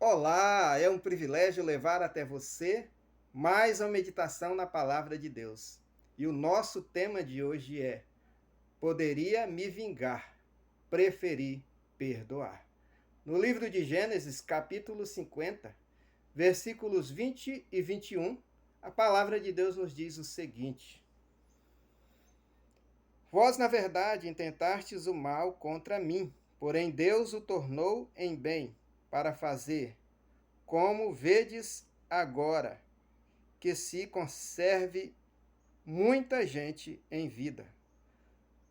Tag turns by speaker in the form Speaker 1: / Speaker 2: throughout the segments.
Speaker 1: Olá, é um privilégio levar até você mais uma meditação na palavra de Deus. E o nosso tema de hoje é: Poderia me vingar, preferi perdoar. No livro de Gênesis, capítulo 50, versículos 20 e 21, a palavra de Deus nos diz o seguinte: Vós, na verdade, intentastes o mal contra mim, porém Deus o tornou em bem, para fazer, como vedes agora, que se conserve muita gente em vida.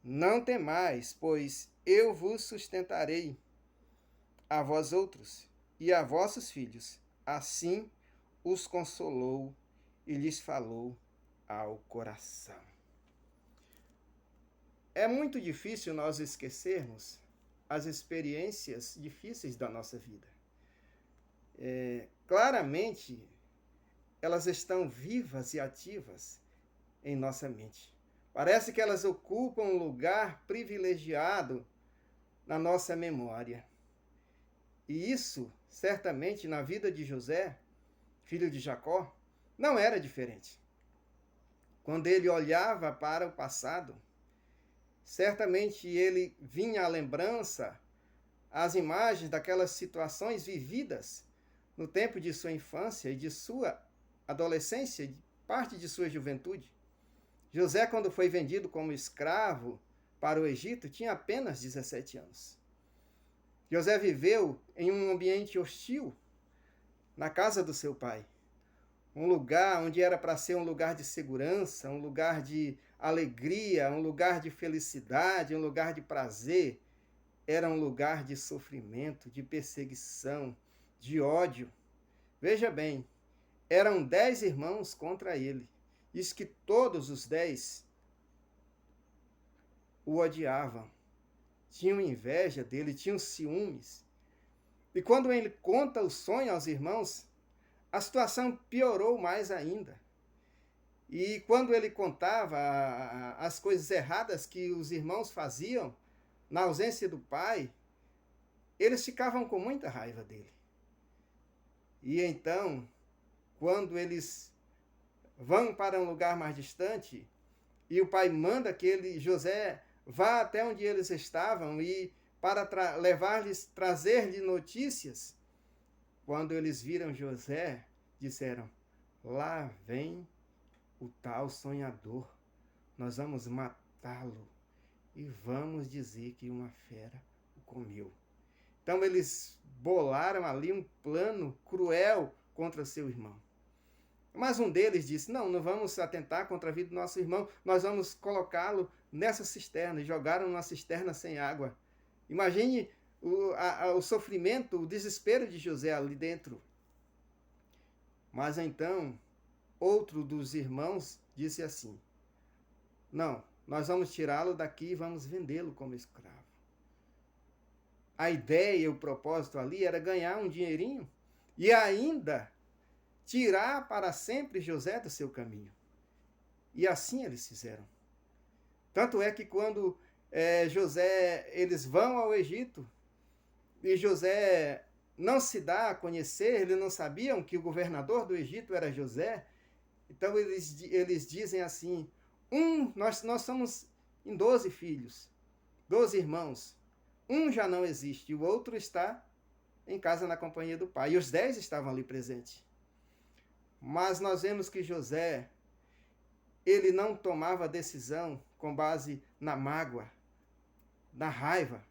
Speaker 1: Não temais, pois eu vos sustentarei, a vós outros e a vossos filhos. Assim os consolou e lhes falou ao coração. É muito difícil nós esquecermos as experiências difíceis da nossa vida. Claramente, elas estão vivas e ativas em nossa mente. Parece que elas ocupam um lugar privilegiado na nossa memória. E isso, certamente, na vida de José, filho de Jacó, não era diferente. Quando ele olhava para o passado, certamente ele vinha à lembrança as imagens daquelas situações vividas no tempo de sua infância e de sua adolescência, de parte de sua juventude. José, quando foi vendido como escravo para o Egito, tinha apenas 17 anos. José viveu em um ambiente hostil, na casa do seu pai. Um lugar onde era para ser um lugar de segurança, um lugar de alegria, um lugar de felicidade, um lugar de prazer. Era um lugar de sofrimento, de perseguição, de ódio. Veja bem, eram 10 irmãos contra ele. Diz que todos os 10 o odiavam, tinham inveja dele, tinham ciúmes. E quando ele conta o sonho aos irmãos, a situação piorou mais ainda. E quando ele contava as coisas erradas que os irmãos faziam na ausência do pai, eles ficavam com muita raiva dele. E então, quando eles vão para um lugar mais distante, e o pai manda que José vá até onde eles estavam e para trazer-lhe notícias. Quando eles viram José, disseram: lá vem o tal sonhador, nós vamos matá-lo e vamos dizer que uma fera o comeu. Então eles bolaram ali um plano cruel contra seu irmão. Mas um deles disse: não vamos atentar contra a vida do nosso irmão, nós vamos colocá-lo nessa cisterna. E jogaram numa cisterna sem água. Imagine o sofrimento, o desespero de José ali dentro. Mas então, outro dos irmãos disse assim: não, nós vamos tirá-lo daqui e vamos vendê-lo como escravo. A ideia, o propósito ali era ganhar um dinheirinho e ainda tirar para sempre José do seu caminho. E assim eles fizeram. Tanto é que quando eles vão ao Egito e José não se dá a conhecer, eles não sabiam que o governador do Egito era José, então eles dizem assim: nós somos em 12 filhos, 12 irmãos, um já não existe, o outro está em casa na companhia do pai, e os 10 estavam ali presentes. Mas nós vemos que José, ele não tomava decisão com base na mágoa, na raiva.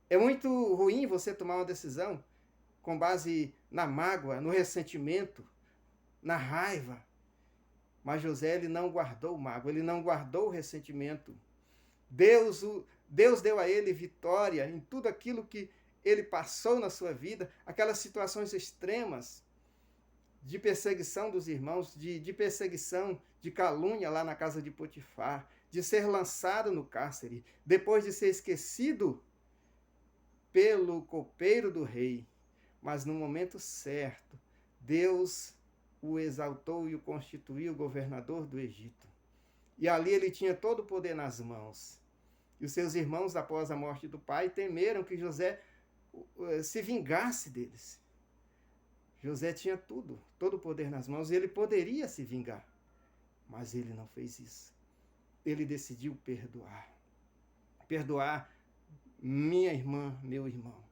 Speaker 1: É muito ruim você tomar uma decisão com base na mágoa, no ressentimento, na raiva. Mas José, ele não guardou mágoa, ele não guardou ressentimento. Deus deu a ele vitória em tudo aquilo que ele passou na sua vida, aquelas situações extremas de perseguição dos irmãos, de perseguição, de calúnia lá na casa de Potifar, de ser lançado no cárcere, depois de ser esquecido pelo copeiro do rei. Mas no momento certo, Deus o exaltou e o constituiu governador do Egito. E ali ele tinha todo o poder nas mãos. E os seus irmãos, após a morte do pai, temeram que José se vingasse deles. José tinha tudo, todo o poder nas mãos, e ele poderia se vingar. Mas ele não fez isso. Ele decidiu perdoar. Perdoar minha irmã, meu irmão.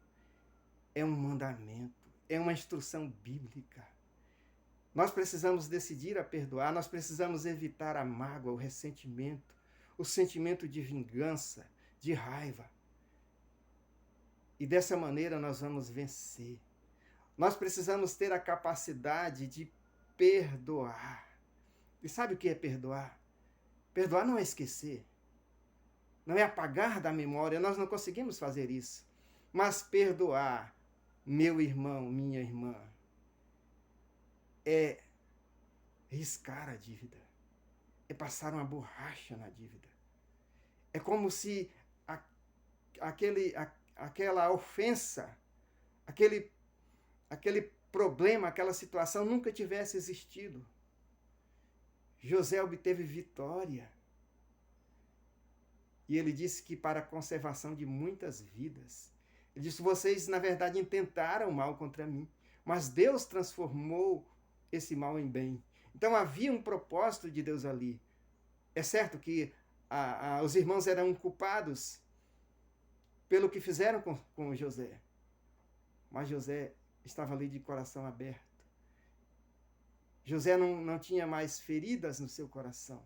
Speaker 1: É um mandamento, é uma instrução bíblica. Nós precisamos decidir a perdoar, nós precisamos evitar a mágoa, o ressentimento, o sentimento de vingança, de raiva. E dessa maneira nós vamos vencer. Nós precisamos ter a capacidade de perdoar. E sabe o que é perdoar? Perdoar não é esquecer, não é apagar da memória, nós não conseguimos fazer isso. Mas perdoar, meu irmão, minha irmã, é riscar a dívida, é passar uma borracha na dívida. É como se aquela ofensa, aquele problema, aquela situação nunca tivesse existido. José obteve vitória. E ele disse que para a conservação de muitas vidas. Ele disse, vocês na verdade intentaram mal contra mim, mas Deus transformou esse mal em bem. Então havia um propósito de Deus ali. É certo que os irmãos eram culpados pelo que fizeram com José. Mas José estava ali de coração aberto. José não tinha mais feridas no seu coração.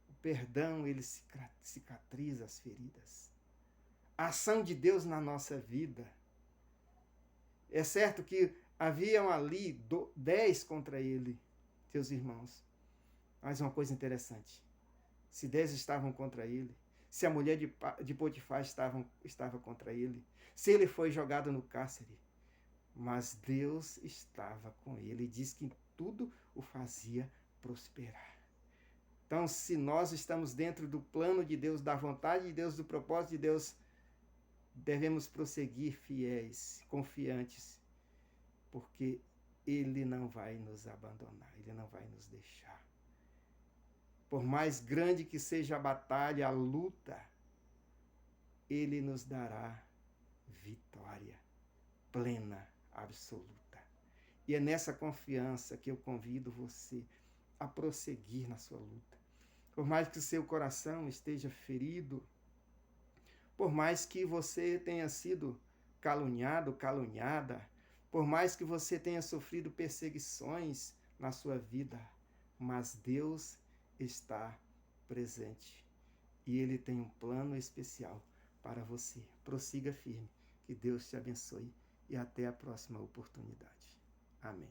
Speaker 1: O perdão, ele cicatriza as feridas. A ação de Deus na nossa vida. É certo que haviam ali 10 contra ele, seus irmãos. Mas uma coisa interessante. Se 10 estavam contra ele, se a mulher de Potifar estava contra ele, se ele foi jogado no cárcere, mas Deus estava com ele e diz que tudo o fazia prosperar. Então, se nós estamos dentro do plano de Deus, da vontade de Deus, do propósito de Deus, devemos prosseguir fiéis, confiantes, porque Ele não vai nos abandonar, Ele não vai nos deixar. Por mais grande que seja a batalha, a luta, Ele nos dará vitória plena, absoluta. E é nessa confiança que eu convido você a prosseguir na sua luta. Por mais que o seu coração esteja ferido, por mais que você tenha sido caluniado, caluniada, por mais que você tenha sofrido perseguições na sua vida, mas Deus está presente e Ele tem um plano especial para você. Prossiga firme, que Deus te abençoe e até a próxima oportunidade. Amém.